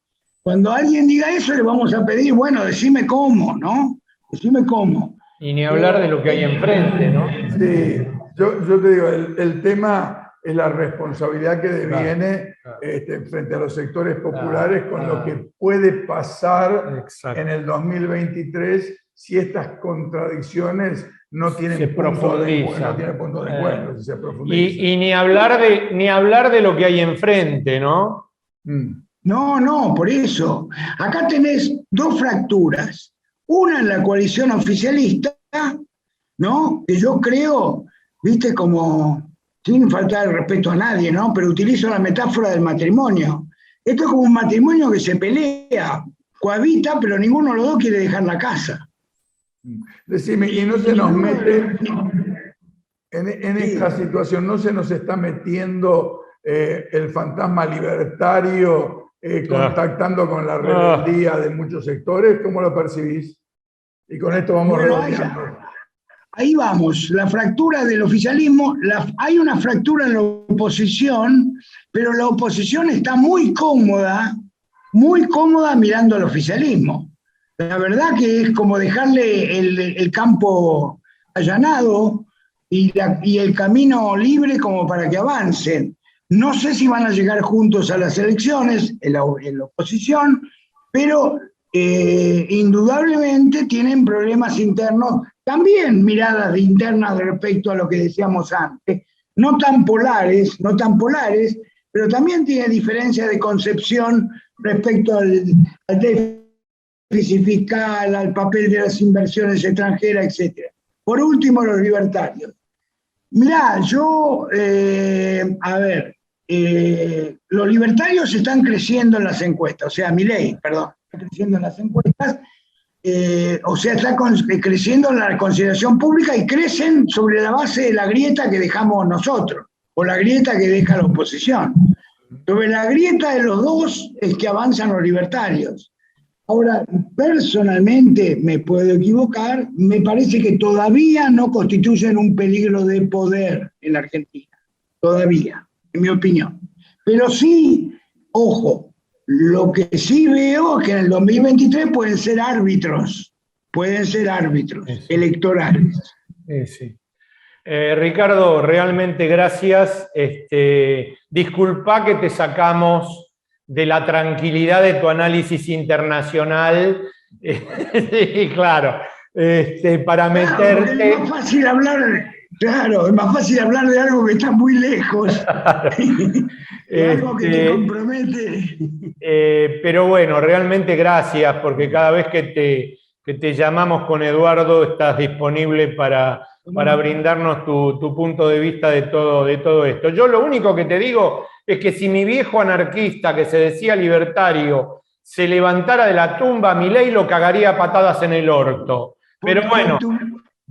cuando alguien diga eso, le vamos a pedir, bueno, decime cómo, ¿no? Decime cómo. Y ni hablar de lo que hay enfrente, ¿no? Sí, yo te digo, el tema es la responsabilidad que deviene frente a los sectores populares con lo que puede pasar en el 2023 si estas contradicciones no tienen punto de encuentro, si se profundiza. Y ni hablar de lo que hay enfrente, ¿no? No, por eso. Acá tenés dos fracturas. Una en la coalición oficialista, ¿no? Que yo creo, viste, como, sin faltar el respeto a nadie, ¿no? Pero utilizo la metáfora del matrimonio. Esto es como un matrimonio que se pelea, cohabita, pero ninguno de los dos quiere dejar la casa. Decime, y no se nos mete en esta situación, no se nos está metiendo el fantasma libertario contactando con la rebeldía de muchos sectores. ¿Cómo lo percibís? Y con esto vamos redondeando. Ahí vamos, la fractura del oficialismo, hay una fractura en la oposición, pero la oposición está muy cómoda mirando al oficialismo. La verdad que es como dejarle el campo allanado y el camino libre como para que avancen. No sé si van a llegar juntos a las elecciones, en la oposición, pero indudablemente tienen problemas internos, también miradas internas respecto a lo que decíamos antes, no tan polares, pero también tiene diferencias de concepción respecto al déficit fiscal, al papel de las inversiones extranjeras, etc. Por último, los libertarios. Mirá, los libertarios están creciendo en las encuestas, o sea, Milei, perdón, está creciendo en las encuestas, o sea, está creciendo en la consideración pública y crecen sobre la base de la grieta que dejamos nosotros, o la grieta que deja la oposición. Sobre la grieta de los dos es que avanzan los libertarios. Ahora, personalmente, me puedo equivocar, me parece que todavía no constituyen un peligro de poder en la Argentina, todavía, en mi opinión. Pero sí, ojo, lo que sí veo es que en el 2023 pueden ser árbitros electorales. Sí. Ricardo, realmente gracias. Disculpa que te sacamos de la tranquilidad de tu análisis internacional. Sí, claro. Para meterte... Es más fácil hablar, claro, es más fácil hablar de algo que está muy lejos. Algo que te compromete. Pero bueno, realmente gracias, porque cada vez que te llamamos con Eduardo estás disponible para brindarnos tu punto de vista de todo esto. Yo lo único que te digo es que si mi viejo anarquista, que se decía libertario, se levantara de la tumba, Milei lo cagaría a patadas en el orto. Pero bueno...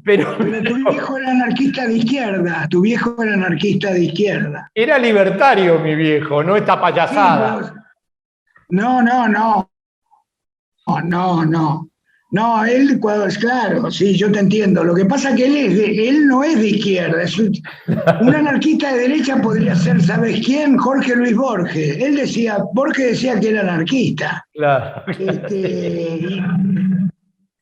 Pero tu viejo era anarquista de izquierda. Era libertario mi viejo, no esta payasada. Sí, no. No, él, claro, sí, yo te entiendo. Lo que pasa es que él no es de izquierda. Un anarquista de derecha podría ser, ¿sabes quién? Jorge Luis Borges. Borges decía que era anarquista. Claro.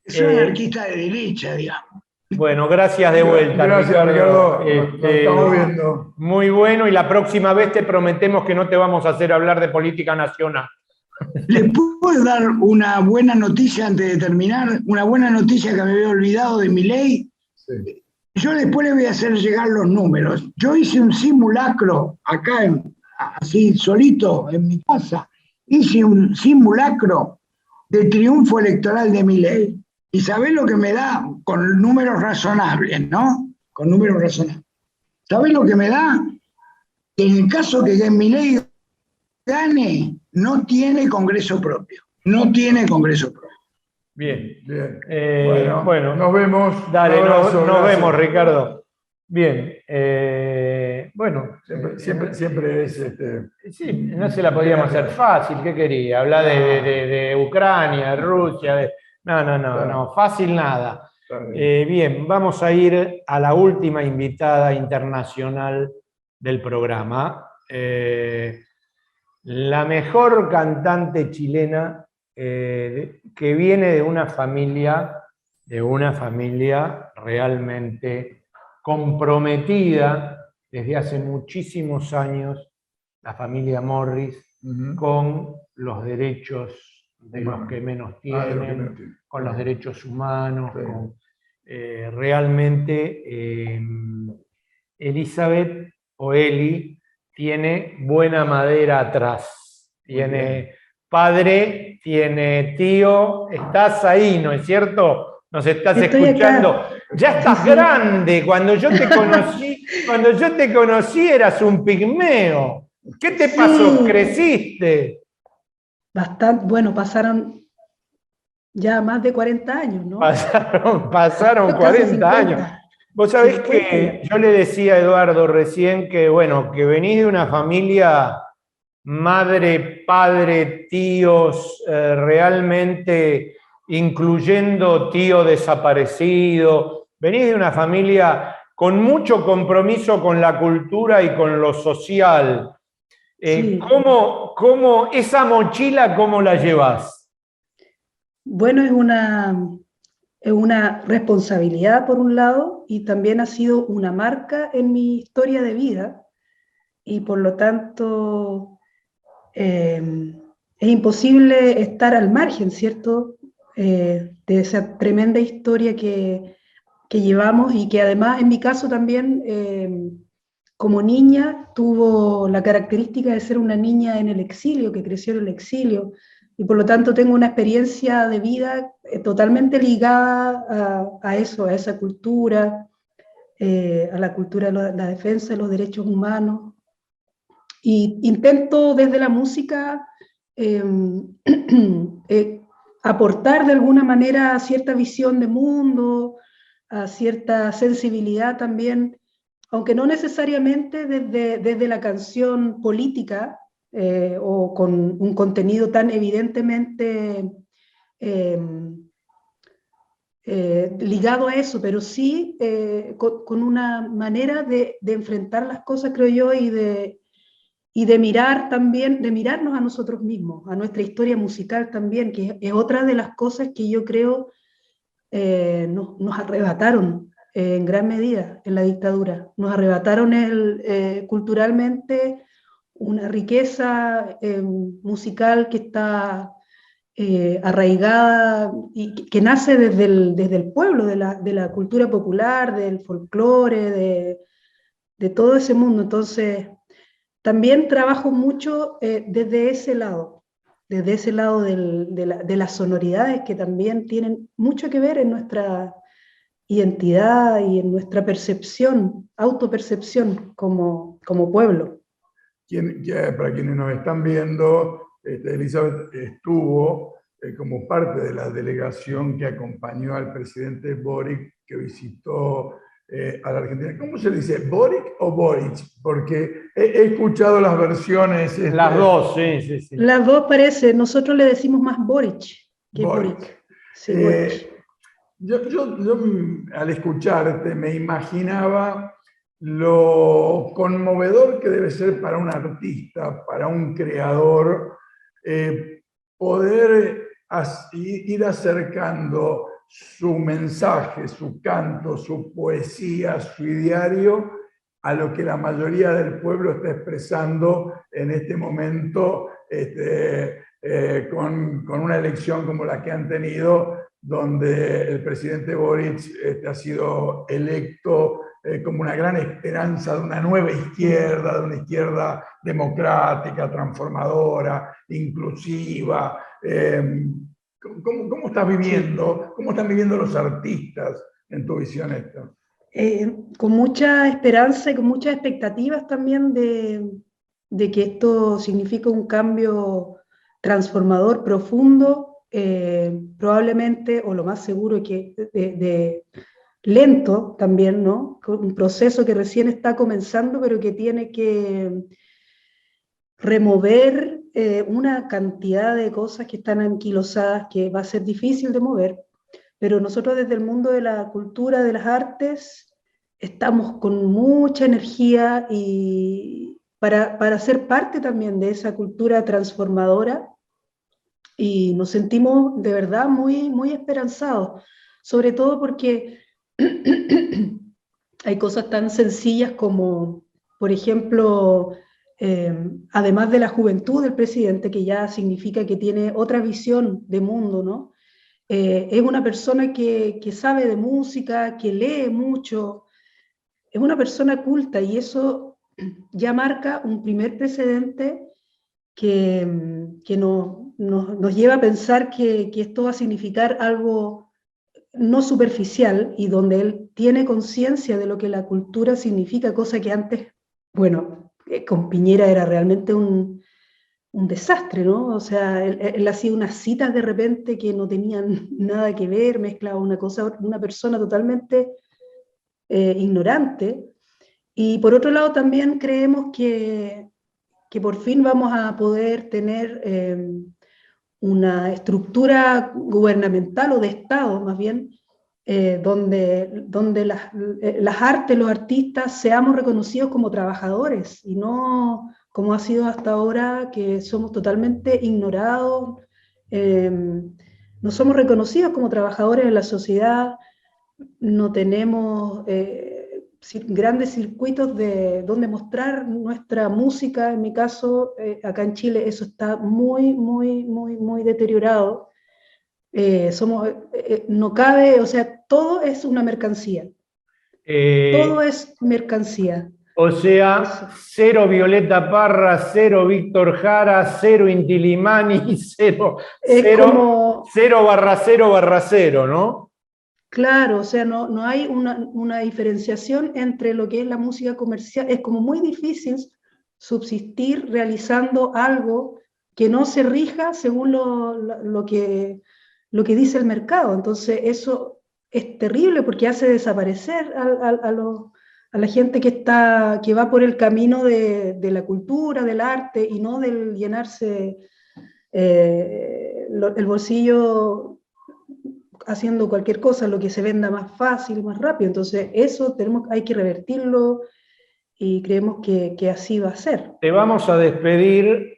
Es un anarquista de derecha, digamos. Bueno, gracias de vuelta. Gracias, Ricardo. Nos estamos viendo. Muy bueno, y la próxima vez te prometemos que no te vamos a hacer hablar de política nacional. ¿Les puedo dar una buena noticia antes de terminar? Una buena noticia que me había olvidado de Milei. Sí. Yo después les voy a hacer llegar los números. Yo hice un simulacro acá, así solito en mi casa. Hice un simulacro de triunfo electoral de Milei. Y ¿sabés lo que me da? Con números razonables, ¿no? Con números razonables. ¿Sabés lo que me da? Que en el caso que Milei gane, no tiene Congreso propio. Bien. Bueno, nos vemos. Dale, nos vemos, Ricardo. Bien, bueno, Siempre es... sí, no se la podíamos hacer fácil, ¿qué quería? Hablar de Ucrania, de Rusia, no, fácil nada. Bien, vamos a ir a la última invitada internacional del programa. La mejor cantante chilena que viene de una familia realmente comprometida desde hace muchísimos años, la familia Morris, con los derechos de los que menos tienen, con los derechos humanos, con, realmente Elizabeth o Eli tiene buena madera atrás, tiene padre, tiene tío, estás ahí, ¿no es cierto? Nos estás escuchando. Acá. Ya estás grande. Cuando yo te conocí eras un pigmeo. ¿Qué te pasó? ¿Creciste? Bastante, bueno, pasaron ya más de 40 años, ¿no? Pasaron 40 años. Vos sabés que yo le decía a Eduardo recién que, bueno, que venís de una familia, madre, padre, tíos, realmente incluyendo tío desaparecido, venís de una familia con mucho compromiso con la cultura y con lo social. Sí. ¿Cómo esa mochila, cómo la llevas? Bueno, es una responsabilidad por un lado y también ha sido una marca en mi historia de vida y por lo tanto es imposible estar al margen, ¿cierto? De esa tremenda historia que llevamos y que además en mi caso también como niña tuvo la característica de ser una niña en el exilio, que creció en el exilio, y por lo tanto tengo una experiencia de vida totalmente ligada a eso, a esa cultura, a la cultura de la defensa de los derechos humanos. Y intento desde la música aportar de alguna manera cierta visión de mundo, a cierta sensibilidad también, aunque no necesariamente desde la canción política o con un contenido tan evidentemente ligado a eso, pero sí con una manera de enfrentar las cosas, creo yo, y de mirar también, de mirarnos a nosotros mismos, a nuestra historia musical también, que es otra de las cosas que yo creo nos arrebataron en gran medida en la dictadura. Nos arrebataron culturalmente una riqueza musical que está arraigada y que nace desde el pueblo, de la cultura popular, del folclore, de todo ese mundo. Entonces, también trabajo mucho desde ese lado de las sonoridades que también tienen mucho que ver en nuestra identidad y en nuestra percepción, autopercepción como pueblo. Para quienes nos están viendo, Elizabeth estuvo como parte de la delegación que acompañó al presidente Boric, que visitó a la Argentina. ¿Cómo se dice? ¿Boric o Boric? Porque he escuchado las versiones... Las dos, sí. Las dos parece, nosotros le decimos más Boric que Boric. Sí, Boric. Yo al escucharte me imaginaba lo conmovedor que debe ser para un artista, para un creador, poder ir acercando su mensaje, su canto, su poesía, su ideario a lo que la mayoría del pueblo está expresando en este momento con una elección como la que han tenido, donde el presidente Boric ha sido electo como una gran esperanza de una nueva izquierda, de una izquierda democrática, transformadora, inclusiva. ¿Cómo estás viviendo? ¿Cómo están viviendo los artistas en tu visión esto? Con mucha esperanza y con muchas expectativas también de que esto significa un cambio transformador, profundo, probablemente, o lo más seguro, que lento también, ¿no? Un proceso que recién está comenzando, pero que tiene que remover una cantidad de cosas que están anquilosadas, que va a ser difícil de mover, pero nosotros desde el mundo de la cultura, de las artes, estamos con mucha energía y para ser parte también de esa cultura transformadora, y nos sentimos de verdad muy, muy esperanzados, sobre todo porque hay cosas tan sencillas como, por ejemplo, además de la juventud del presidente, que ya significa que tiene otra visión de mundo, ¿no? Es una persona que sabe de música, que lee mucho, es una persona culta, y eso ya marca un primer precedente que nos lleva a pensar que esto va a significar algo no superficial, y donde él tiene conciencia de lo que la cultura significa, cosa que antes, bueno, con Piñera era realmente un desastre, ¿no? O sea, él hacía unas citas de repente que no tenían nada que ver, mezclaba una cosa, una persona totalmente ignorante. Y por otro lado también creemos que por fin vamos a poder tener una estructura gubernamental o de Estado, más bien, donde las artes, los artistas, seamos reconocidos como trabajadores y no como ha sido hasta ahora, que somos totalmente ignorados, no somos reconocidos como trabajadores en la sociedad, no tenemos grandes circuitos de donde mostrar nuestra música. En mi caso, acá en Chile, eso está muy, muy, muy, muy deteriorado. No cabe, o sea, todo es una mercancía. Todo es mercancía. O sea, cero Violeta Parra, cero Víctor Jara, cero Inti Illimani, cero barra cero, ¿no? Claro, o sea, no hay una diferenciación entre lo que es la música comercial. Es como muy difícil subsistir realizando algo que no se rija según lo que dice el mercado. Entonces eso es terrible porque hace desaparecer a la gente que va por el camino de la cultura, del arte, y no del llenarse el bolsillo haciendo cualquier cosa, lo que se venda más fácil, más rápido. Entonces eso hay que revertirlo, y creemos que así va a ser. Te vamos a despedir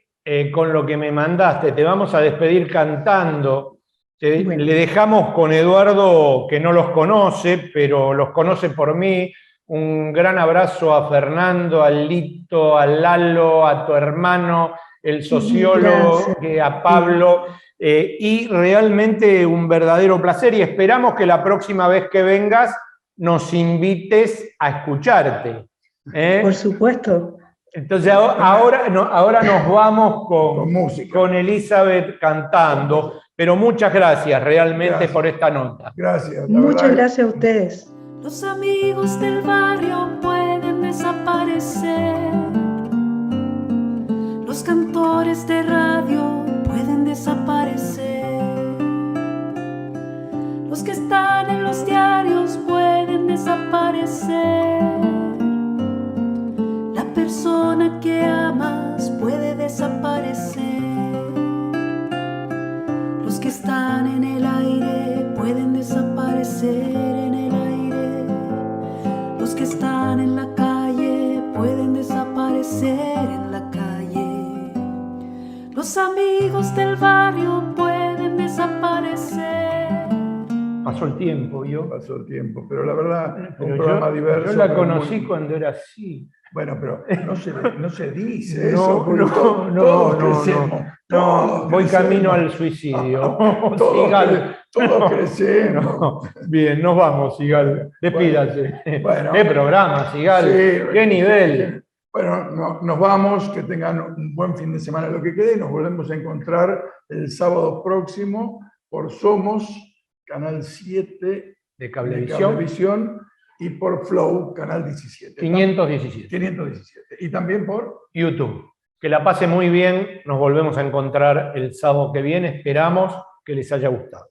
con lo que me mandaste, te vamos a despedir cantando. Bueno. Le dejamos con Eduardo, que no los conoce, pero los conoce por mí. Un gran abrazo a Fernando, a Lito, a Lalo, a tu hermano, el sociólogo, a Pablo. Y realmente un verdadero placer, y esperamos que la próxima vez que vengas nos invites a escucharte. Por supuesto. Entonces ahora nos vamos con Elizabeth cantando, pero muchas gracias realmente por esta nota. Gracias. Muchas gracias a ustedes. Los amigos del barrio pueden desaparecer, los cantores de radio pueden desaparecer, los que están en los diarios pueden desaparecer, la persona que amas puede desaparecer, los que están en el aire pueden desaparecer en el aire, los que están en la calle pueden desaparecer en la calle. Los amigos del barrio pueden desaparecer. Pasó el tiempo, Pasó el tiempo, pero la verdad, pero un programa diverso. Yo la conocí cuando era así. Bueno, pero no se dice eso. No, voy camino al suicidio. Todos crecemos. Bien, nos vamos, Sigal. Despídase. Bueno, ¿Qué programa, Sigal? Sí, ¿qué nivel? Bueno, nos vamos, que tengan un buen fin de semana lo que quede, y nos volvemos a encontrar el sábado próximo por Somos, Canal 7 de Cablevisión, y por Flow, Canal 17. 517. Y también por YouTube. Que la pase muy bien, nos volvemos a encontrar el sábado que viene, esperamos que les haya gustado.